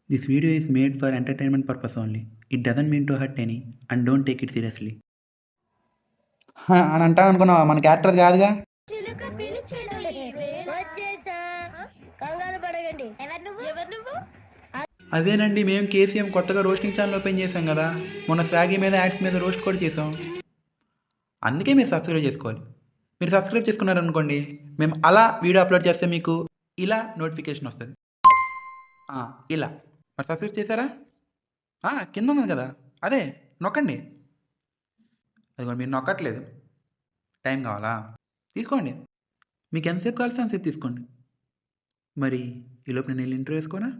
This video is made for entertainment purpose only. It doesn't mean to hurt any and don't take it seriously. అని అంటాం అనుకున్నావా? మన character కాదుగా. చిలుక పిలిచెను వచ్చేసా కంగారు పడకండి. ఎవరు నువ్వు? అదేనండి, మేము కేసీఎం కొత్తగా రోస్టింగ్ ఛానల్ ఓపెన్ చేసాం కదా. మొన్న స్వాగీ మీద యాడ్స్ మీద రోస్ట్ కూడా చేసాం. అందుకే మీరు సబ్స్క్రైబ్ చేసుకోవాలి. మీరు సబ్స్క్రైబ్ చేసుకున్నారనుకోండి, మేము అలా వీడియో అప్లోడ్ చేస్తే మీకు ఇలా నోటిఫికేషన్ వస్తుంది. ఇలా మరి సబ్స్క్రైబ్ చేశారా? కింద ఉంది కదా, అదే నొక్కండి. అది కూడా మీరు నొక్కట్లేదు. టైం కావాలా? తీసుకోండి, మీకు ఎంతసేపు కావాల్సి అంతసేపు తీసుకోండి. మరి ఈలోపు నేను వెళ్ళి ఇంటర్వ్యూ వేసుకోనా?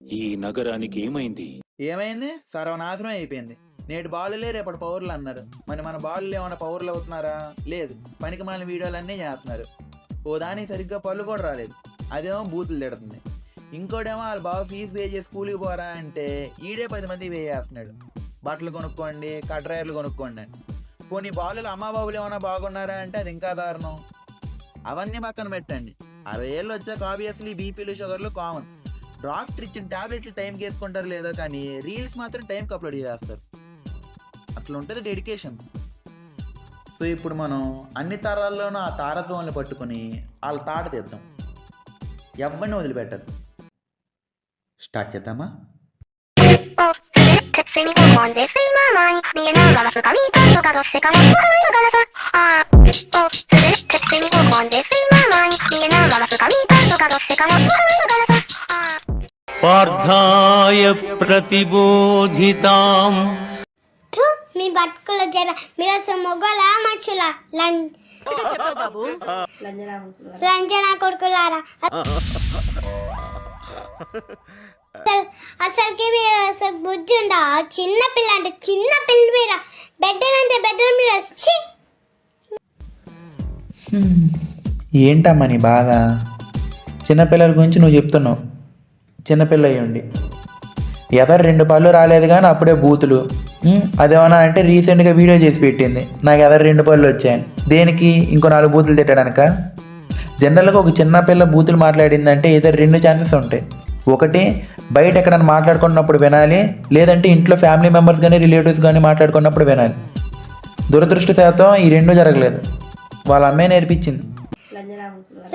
ఈ నగరానికి ఏమైంది? సర్వనాశనం అయిపోయింది. నేటి బాలులే రేపటి పౌరులు అన్నారు. మరి మన బాలులు ఏమైనా పౌరులు అవుతున్నారా? లేదు, పనికి మాలిన వీడియోలన్నీ చేస్తున్నారు. ఓ దానికి సరిగ్గా పళ్ళు కూడా రాలేదు, అదేమో బూతులు తిడుతుంది. ఇంకోటేమో వాళ్ళు బాగా ఫీజు పే చేసి స్కూల్కి పోరా అంటే ఈడే 10 మంది పే చేస్తున్నాడు. బట్టలు కొనుక్కోండి, కట్రాయర్లు కొనుక్కోండి అని. పోనీ బాలులు అమ్మా బాబులు ఏమైనా బాగున్నారా అంటే అది ఇంకా దారుణం. అవన్నీ పక్కన పెట్టండి. 60 ఏళ్ళు వచ్చాక ఆబ్వియస్లీ బీపీలు షుగర్లు కామన్. డాక్టర్ ఇచ్చిన టాబ్లెట్లు టైంకి వేసుకుంటారు లేదో కానీ రీల్స్ మాత్రం టైంకి అప్లోడ్ చేస్తారు. అట్లా ఉంటుంది డెడికేషన్. సో ఇప్పుడు మనం అన్ని తరాల్లోనూ ఆ తారత్వాన్ని పట్టుకుని వాళ్ళ తాట తీద్దాం. ఎవరిని వదిలిపెట్టరు. స్టార్ట్ చేద్దామా? పార్థాయ ప్రతిబోధితాం. మీ బతుకుల జర మీరు అసలు మొగలా మనుషులా? లంజనా కొడుకులారా, అసలుకి మీరు అసలు బుద్ధి ఉందా? చిన్న పిల్ల అంటే చిన్న పిల్ల మీద బెడ్డలంటే బెడ్డల మీద. ఏంటమ్మా నీ బాధ? చిన్నపిల్లల గురించి నువ్వు చెప్తున్నావు. చిన్నపిల్ల అయ్యండి ఎదరు 2 పళ్ళు రాలేదు కానీ అప్పుడే బూతులు. అదేమన్నా అంటే రీసెంట్గా వీడియో చేసి పెట్టింది, నాకు ఎదరు 2 పళ్ళు వచ్చాయని. దేనికి? ఇంకో 4 బూతులు తిట్టడానిక? జనరల్గా ఒక చిన్న పిల్ల బూతులు మాట్లాడిందంటే ఇద్దరు 2 ఛాన్సెస్ ఉంటాయి. ఒకటి, బయట ఎక్కడైనా మాట్లాడుకున్నప్పుడు వినాలి, లేదంటే ఇంట్లో ఫ్యామిలీ మెంబర్స్ కానీ రిలేటివ్స్ కానీ మాట్లాడుకున్నప్పుడు వినాలి. దురదృష్టశాతం ఈ 2 జరగలేదు. వాళ్ళ అమ్మాయి నేర్పించింది.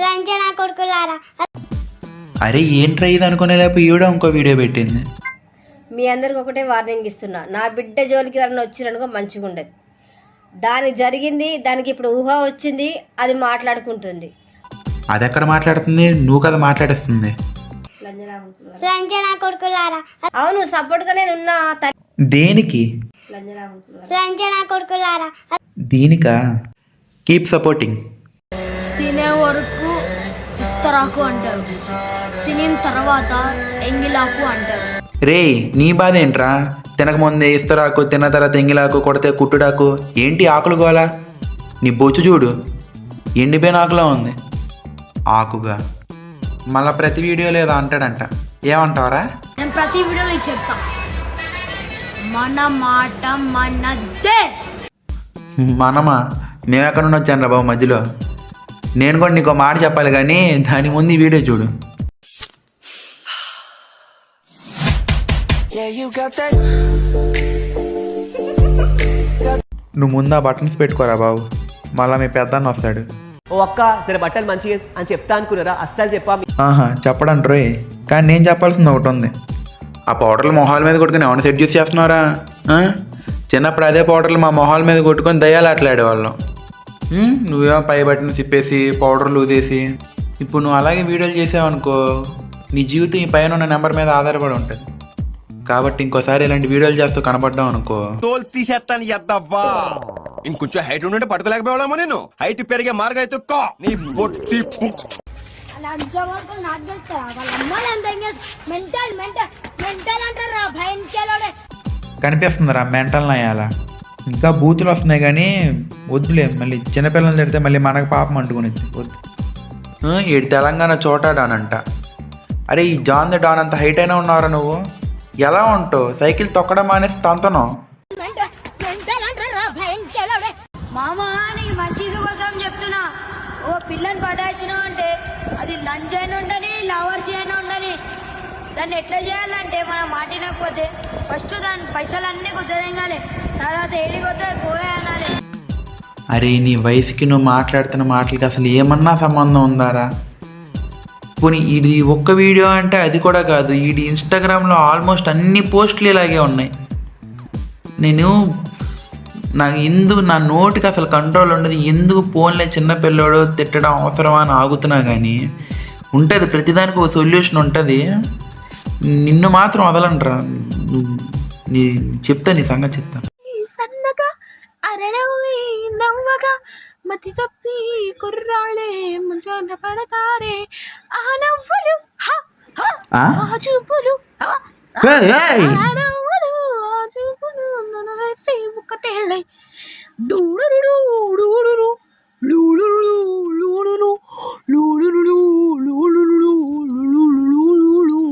లంజనా కొడుకులారా, అరే ఏంట్రా ఇది అనుకునే లేపు ఈవిడ ఇంకో వీడియో పెట్టింది. మీ అందరికి ఒకటే వార్నింగ్ ఇస్తున్నా, నా బిడ్డ జోలికి ఎవరైనా వచ్చిరనుకో మంచిగా ఉండదు. దానికి జరిగింది, దానికి ఇప్పుడు ఊహ వచ్చింది, అది మాట్లాడుకుంటుంది. అది ఎక్కడ మాట్లాడుతుంది? నువ్వు కదా మాట్లాడేస్తుంది. లంజనా కొడుకులారా, అవును, సపోర్ట్ గా నేను ఉన్నా. దేనికి? లంజనా కొడుకులారా, దీనికా? Keep supporting. తినే వరకు ఇస్తరాకు అంటారు, తినిన తర్వాత ఎంగిలాకు అంటారు. రే నీ బాధ ఏంట్రా? తినకముందే ఇస్తరాకు, తిన్న తర్వాత ఎంగిలాకు, కొడితే కుట్టుడాకు. ఏంటి ఆకులు గోలా? నీ బొచ్చు చూడు, ఎండిపోయిన ఆకులా ఉంది. ఆకుగా మళ్ళా ప్రతి వీడియో లేదా అంటాడంట. ఏమంటావరా? నేను ప్రతి వీడియోలో ఇది చెప్తా, మన మాట మనదే. మనమా? మేము ఎక్కడున్నా వచ్చాను రా బాబు మధ్యలో. నేను కూడా నీకు మాట చెప్పాలి కానీ దాని ముందు ఈ వీడియో చూడు. నువ్వు ముందు ఆ బటన్స్ పెట్టుకోరా బాబు, మళ్ళా మీ పెద్దన్న వస్తాడు. ఓ అక్క, సరే బట్టలు మంచిగా అని చెప్తా అనుకున్నారా? అస్సలు చెప్పా. చెప్పడంట్రోయ్, కానీ నేను చెప్పాల్సింది ఒకటి ఉంది. ఆ పౌడర్లు మొహాల మీద కొట్టుకుని ఏమైనా సెట్ యూస్ చేస్తున్నారా? చిన్నప్పుడు అదే పౌడర్లు మా మొహాల మీద కొట్టుకొని దయ్యాలు ఆటలాడేవాళ్ళం. నువ్వేమో పై బట్టను తిప్పేసి పౌడర్లు ఊదేసి. ఇప్పుడు నువ్వు అలాగే వీడియోలు చేసావనుకో, నీ జీవితం ఈ పైన ఉన్న నెంబర్ మీద ఆధారపడి ఉంటుంది. కాబట్టి ఇంకోసారి ఇలాంటి వీడియోలు చేస్తూ కనపడ్డావు అనుకో, తోలు తీసేస్తాను. ఎద్దవ్వా, ఇంకొంచెం హైట్ ఉంటే పట్టుకోలేకపోవడమో. నేను హైట్ పెరిగే మార్గం అయితే నీ బొట్టి కనిపిస్తుందిరా మెంటల్ నయ్యాల. ఇంకా బూతులు వస్తున్నాయి కానీ వద్దులే, మళ్ళీ చిన్నపిల్లలు తిడితే మళ్ళీ మనకు పాపం అంటుకునేది. వద్దు. ఈడు తెలంగాణ చోటాడానంట. అరే ఈ జాన్ ద డాన్ అంత హైట్ అయినా ఉన్నారా నువ్వు? ఎలా ఉంటావు? సైకిల్ తొక్కడం మానేసి తంతను. మామా నీకు మంచిగా కోసం చెప్తున్నా, ఓ పిల్లని పటాయించినావు అంటే అది లంచ్ అయినా ఉండని లవర్స్ అయినా ఉండని దాన్ని ఎట్లా చేయాలంటే మనం మాటినకపోతే ఫస్ట్ దాని పైసలన్నీ కుదరగాలి, తర్వాత ఏడికొస్తే పోయాలి. అరే నీ వయసుకి నువ్వు మాట్లాడుతున్న మాటలకి అసలు ఏమన్నా సంబంధం ఉందారా? పోనీ ఇది ఒక్క వీడియో అంటే అది కూడా కాదు, ఇది ఇన్స్టాగ్రామ్లో ఆల్మోస్ట్ అన్ని పోస్టులు ఇలాగే ఉన్నాయి. నాకు నా నోటికి అసలు కంట్రోల్ ఉండదు. ఎందుకు ఫోన్లే చిన్నపిల్లోడు తిట్టడం అవసరమా అని ఆగుతున్నా, కానీ ఉంటుంది ప్రతిదానికి ఒక సొల్యూషన్ ఉంటుంది. నిన్ను మాత్రం వదలంటరా. నీ చెప్తా, నీ సంగతి చెప్తా. సన్నగా అరడవి నవ్వగా మతి తప్పి కుర్రాళ్ళే ముంచాన పడతారే, ఆ నవ్వులు ఆ చూపులు ఏయ్, ఏయ్. ఆ నవ్వులు ఆ చూపులు నన్ను వేసి ఒకటేళ్ళే డూడురు డూడురు లూడురు లూడురు లూడురు లూడురు లూడురు.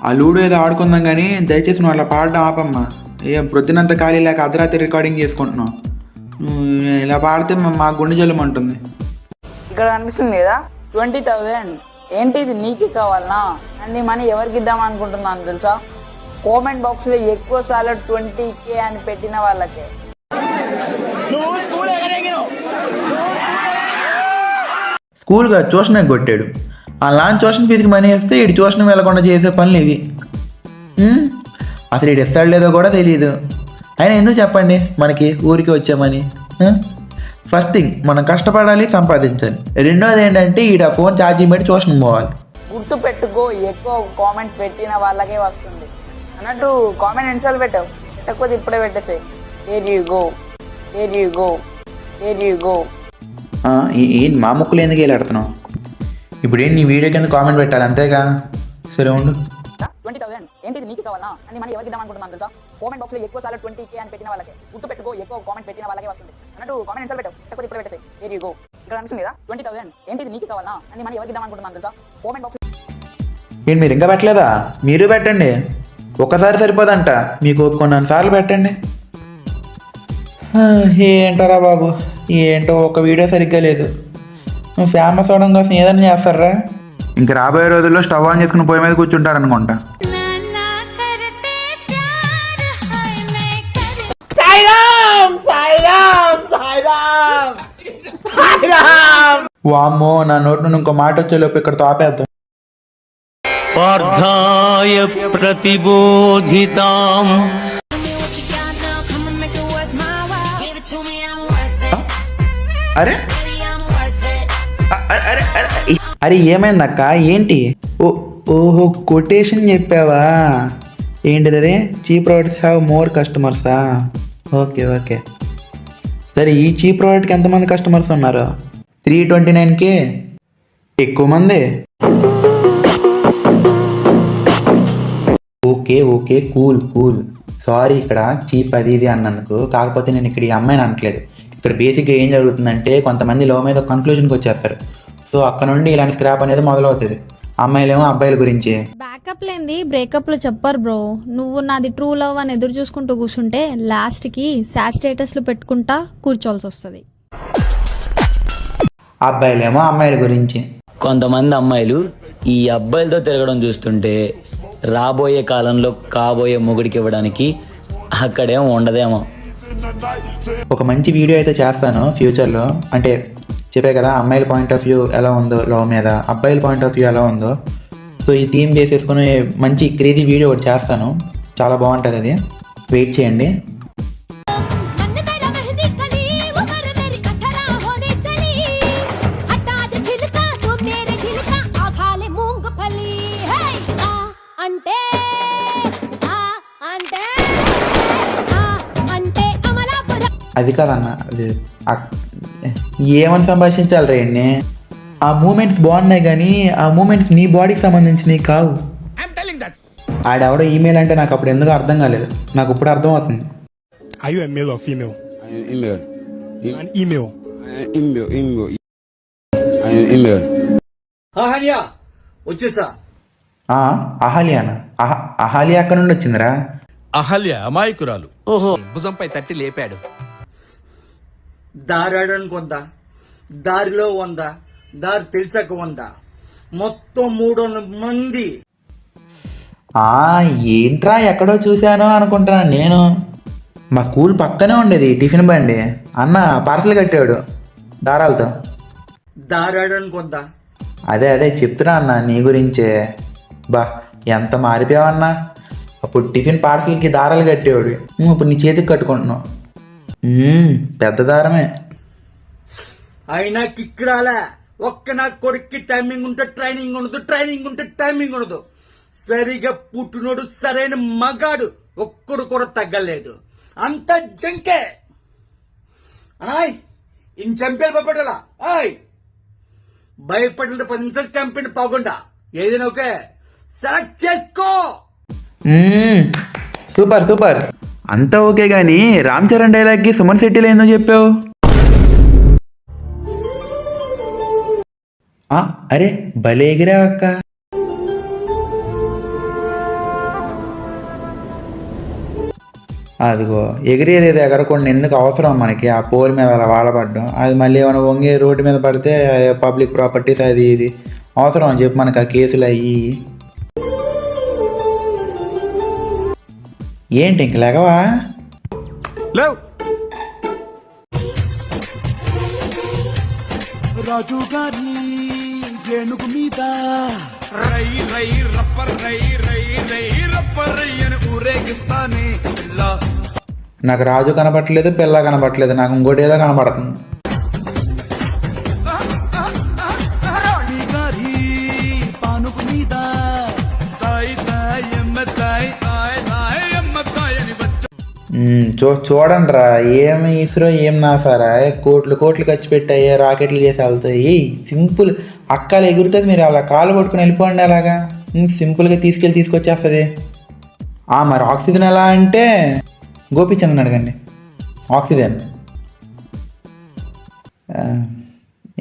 ఆ లూడో ఏదో ఆడుకుందాం కానీ దయచేసి నువ్వు అట్లా పాడడం ఆపమ్మా. ప్రొద్దునంత ఖాళీ లేక అర్ధరాత్రి రికార్డింగ్ చేసుకుంటున్నావు. ఇలా పాడితే మా గుండె జల్లమంటుంది. ఇక్కడ కనిపిస్తుంది కదా 20,000. ఏంటి ఇది నీకే కావాలనా? అండ్ మనీ ఎవరికి ఇద్దాం అనుకుంటున్నాను తెలుసా? కామెంట్ బాక్స్ లో ఎక్కువ సార్లు 20K అని పెట్టిన వాళ్ళకే. స్కూల్గా ట్యూషన్ కొట్టాడు. ఆ లాంచ్ ట్యూషన్ ఫీజుకి మనీ ఇస్తే ఇటు ట్యూషన్ వెళ్ళకుండా చేసే పనులు ఇవి. అసలు ఇటు ఇస్తాడు లేదో కూడా తెలియదు. అయినా ఎందుకు చెప్పండి మనకి ఊరికి వచ్చామని? ఫస్ట్ థింగ్ మనం కష్టపడాలి, సంపాదించాలి. రెండోది ఏంటంటే ఈడ ఫోన్ ఛార్జింగ్ పెట్టి ట్యూషన్ పోవాలి. గుర్తు పెట్టుకో, ఎక్కువ కామెంట్స్ పెట్టిన వాళ్ళకే వస్తుంది అన్నట్టు. కామెంట్ ఎన్నిసార్లు పెట్టావు? పెట్టకపోతే ఇప్పుడే పెట్టేసాయి. Where you go, where you go, where you go. ఏంటి మా ముక్కులు ఎందుకు వెళ్ళాడుతున్నావు? ఇప్పుడు ఏంటి నీ వీడియో కింద కామెంట్ పెట్టాలి అంతేగా? సరే ఉండు. 20,000. ఏంటి ఇది నీకే కావాలనా? అని మనీ ఎవరికి ఇద్దాం అనుకుంటున్నాను తెలుసా? కామెంట్ బాక్స్ లో ఎక్కువ సార్లు 20K అని పెట్టిన వాళ్ళకే. గుర్తు పెట్టుకో, ఎక్కువ కామెంట్స్ పెట్టిన వాళ్ళకే వస్తుంది అన్నట్టు. కామెంట్ ఎన్నిసార్లు పెట్టావు? పెట్టకపోతే ఇప్పుడే పెట్టేసాయి. Where you go. ఇక్కడ కనిపిస్తుంది కదా 20,000. ఏంటి ఇది నీకే కావాలనా? అని మనీ ఎవరికి ఇద్దాం అనుకుంటున్నాను తెలుసా? Comment box. ఏంటి మీరు ఇంకా పెట్టలేదా? మీరు పెట్టండి. ఒక్కసారి సరిపోదంట, మీకు కొన్నాను సార్లు పెట్టండి. ఏంటోరా బాబు, ఏంటో ఒక వీడియో సరిగ్గా లేదు. ఫేమస్ అవడం కోసం ఏదైనా చేస్తారా? ఇంక రాబోయే రోజుల్లో స్టవ్ ఆన్ చేసుకుని పొయ్యి మీద కూర్చుంటారు అనుకుంటా. వామ్మో, నా నోటి నుండి ఇంకో మాట వచ్చేలోపు ఇక్కడ తాపేద్దాం. పార్థాయ ప్రతిబోధితాం. అరే అరే అరే అరే ఏమైందక్క? ఏంటి? ఓహో కొటేషన్ చెప్పావా? ఏంటిది అదే? చీప్ ప్రోడక్ట్స్ హ్యావ్ మోర్ కస్టమర్సా? ఓకే ఓకే సరే. ఈ చీప్ ప్రోడక్ట్కి ఎంతమంది కస్టమర్స్ ఉన్నారు? 329K. ఎక్కువ మంది. Okay cool. సారీ ఇక్కడ చీప్ అది ఇది అన్నందుకు. కాకపోతే నేను ఇక్కడ ఈ అమ్మాయిని అనట్లేదు. ఇక్కడ బేసిక్గా ఏం జరుగుతుందంటే కొంతమంది లవ్ మీద కన్క్లూజన్కి వచ్చేస్తారు. సో అక్కడ నుండి ఇలాంటి స్క్రాప్ అనేది మొదలవుతుంది. అమ్మాయిలేమో అబ్బాయిల గురించి. బ్యాకప్ లేనిది బ్రేకప్ లో చెప్పరు బ్రో. నువ్వు నాది ట్రూ లవ్ అని ఎదురు చూసుకుంటూ కూర్చుంటే లాస్ట్ కి సాడ్ స్టేటస్లు పెట్టుకుంటా కూర్చోవాల్సి వస్తుంది. అబ్బాయిలేమో అమ్మాయిల గురించి. కొంతమంది అమ్మాయిలు ఈ అబ్బాయిలతో తిరగడం చూస్తుంటే రాబోయే కాలంలో కాబోయే మొగుడికి ఇవ్వడానికి అక్కడేమో ఉండదేమో. ఒక మంచి వీడియో అయితే చేస్తాను ఫ్యూచర్లో. అంటే చెప్పే కదా అమ్మాయిల పాయింట్ ఆఫ్ వ్యూ ఎలా ఉందో లవ్ మీద, అబ్బాయిల పాయింట్ ఆఫ్ వ్యూ ఎలా ఉందో. సో ఈ థీమ్ చేసేసుకుని మంచి క్రేజీ వీడియో ఒకటి చేస్తాను. చాలా బాగుంటుంది అది. వెయిట్ చేయండి. అది కాదన్న, అది ఏమని సంభాషించాలి రేణ్ణి? ఆ మూమెంట్స్ బాగున్నాయి కానీ ఆ మూమెంట్స్ నీ బాడీకి సంబంధించినవి కావు. ఆడెవడో ఈమెయిల్ అంటే నాకు అప్పుడు ఎందుకు అర్థం కాలేదు. నాకు ఇప్పుడు అర్థం అవుతుంది. అహల్యానా? అహల్య అక్కడ నుండి వచ్చిందిరా? అహల్య అమాయకురాలు. ఓహో భుజంపై తట్టి లేపాడు. దారాడడానికి వందా, దారిలో వందా, దారి తెలిసాక వందా, మొత్తం 300 మంది. ఏంట్రా ఎక్కడో చూశానో అనుకుంటున్నాను నేను. మా స్కూల్ పక్కనే ఉండేది టిఫిన్ బండి. అన్న పార్సల్ కట్టాడు దారాలతో. దారాడడానికి వందా. అదే చెప్తున్నా అన్న నీ గురించే. బా ఎంత మారిపోయావన్నా. అప్పుడు టిఫిన్ పార్సల్కి దారాలు కట్టేవాడు, ఇప్పుడు నీ చేతికి కట్టుకుంటున్నావు. పెద్ద దారమే. అయినా కిక్ రాలే. ఒక్క నా కొడుక్కి టైమింగ్ ఉంటే ట్రైనింగ్ ఉండదు, ట్రైనింగ్ ఉంటే టైమింగ్ ఉండదు. సరిగా పుట్టినోడు సరైన మగాడు ఒక్కడు కూడా తగ్గలేదు. అంత జంకే. ఆయ్ ఇన్ చంపేది భయపడాలా? ఆయ్ భయపడిన 10 నిమిషాలు చంపిన పోకుండా ఏదైనా ఓకే సెలెక్ట్ చేసుకో. సూపర్. అంతా ఓకే గానీ రామ్ చరణ్ డైలాగ్కి సుమన్ శెట్టిలో ఏందో చెప్పావు? అరే భలే ఎగిరావక్క. అదిగో ఎగిరేదేదో ఎగరకుండా ఎందుకు అవసరం మనకి ఆ పోల్ మీద అలా వాడబడ్డం? అది మళ్ళీ ఏమైనా వంగి రోడ్డు మీద పడితే పబ్లిక్ ప్రాపర్టీస్ అది ఇది అవసరం అని చెప్పి మనకు ఆ కేసులు అయ్యి. ఏంటి ఇంక లేకవా? లేవు. రాజు గారి ఏనుగు మీద రై రై రప్పర్ రై రై రై రప్పర్ రై అని ఊరేగిస్తానే. నాకు రాజు కనపట్లేదు, పిల్ల కనపట్లేదు, నాకు ఇంకోటి ఏదో కనపడుతుంది. పానుపు మీద చూడండి రా, ఏమి ఇస్రో ఏం నాసారా, కోట్లు ఖర్చు పెట్టాయి, రాకెట్లు చేసి వెళ్తాయి. సింపుల్ అక్కలు ఎగురుతుంది, మీరు అలా కాలు పట్టుకుని వెళ్ళిపోండి. అలాగా సింపుల్గా తీసుకొచ్చేస్తుంది. మరి ఆక్సిజన్ ఎలా అంటే గోపిచంద్రని అడగండి. ఆక్సిజన్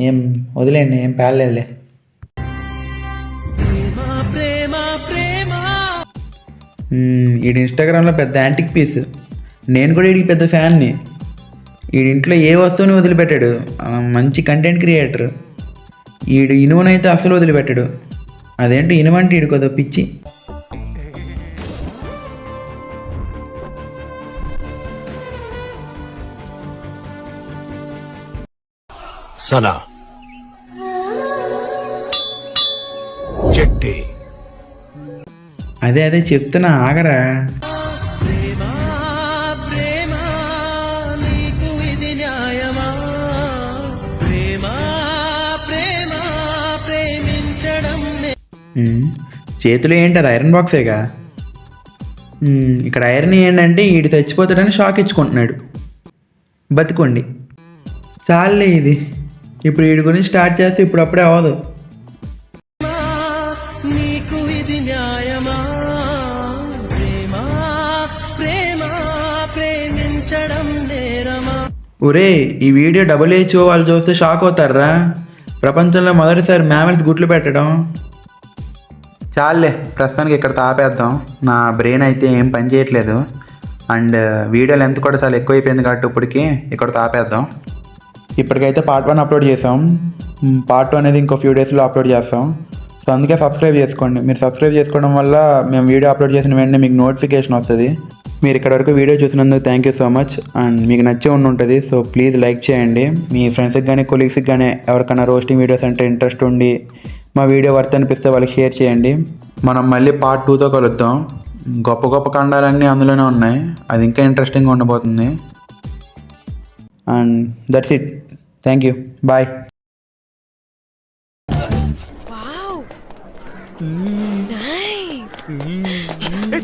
ఏం వదిలేండి, ఏం పేర్లేదులే. ఈడు ఇన్స్టాగ్రామ్లో పెద్ద యాంటిక్ పీస్. నేను కూడా వీడికి పెద్ద ఫ్యాన్ని. వీడింట్లో ఏ వస్తువుని వదిలిపెట్టాడు, మంచి కంటెంట్ క్రియేటర్. వీడు ఇనుమునైతే అసలు వదిలిపెట్టాడు. అదేంటి ఇనుమంటే వీడు కొద్దిగా పిచ్చి. సనా చెట్టి అదే చెప్తున్నా ఆగరా. చేతిలో ఏంటి అది? ఐరన్ బాక్సేగా. ఇక్కడ ఐరన్ ఏంటంటే వీడు చచ్చిపోతాడని షాక్ ఇచ్చుకుంటున్నాడు. బతుకోండి చాలే ఇది. ఇప్పుడు వీడి గురించి స్టార్ట్ చేస్తే ఇప్పుడప్పుడే అవ్వదు. ఒరే ఈ వీడియో WHO వాళ్ళు చూస్తే షాక్ అవుతారా? ప్రపంచంలో మొదటిసారి మ్యామల్స్ గుడ్లు పెట్టడం. చాలే ప్రస్తుతానికి ఇక్కడ తాపేద్దాం. నా బ్రెయిన్ అయితే ఏం పని చేయట్లేదు. అండ్ వీడియో లెంత్ కూడా చాలా ఎక్కువైపోయింది కాబట్టి ఇప్పటికి ఇక్కడ తాపేద్దాం. ఇప్పటికైతే పార్ట్ 1 అప్లోడ్ చేసాం. పార్ట్ 2 అనేది ఇంకో ఫ్యూ డేస్లో అప్లోడ్ చేస్తాం. సో అందుకే సబ్స్క్రైబ్ చేసుకోండి. మీరు సబ్స్క్రైబ్ చేసుకోవడం వల్ల మేము వీడియో అప్లోడ్ చేసిన వెంటనే మీకు నోటిఫికేషన్ వస్తుంది. మీరు ఇక్కడ వరకు వీడియో చూసినందుకు thank you so much. And మీకు నచ్చే ఉంటుంది. సో ప్లీజ్ లైక్ చేయండి. మీ ఫ్రెండ్స్కి కానీ కొలీగ్స్కి కానీ ఎవరికైనా రోస్టింగ్ వీడియోస్ అంటే ఇంట్రెస్ట్ ఉండి మా వీడియో వర్త్ అనిపిస్తే వాళ్ళకి షేర్ చేయండి. మనం మళ్ళీ పార్ట్ 2తో కలుద్దాం. గొప్ప ఖండాలన్నీ అందులోనే ఉన్నాయి. అది ఇంకా ఇంట్రెస్టింగ్గా ఉండబోతుంది. And that's it. Thank you. Bye.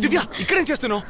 Divya ఇక్కడేం చేస్తున్నావు?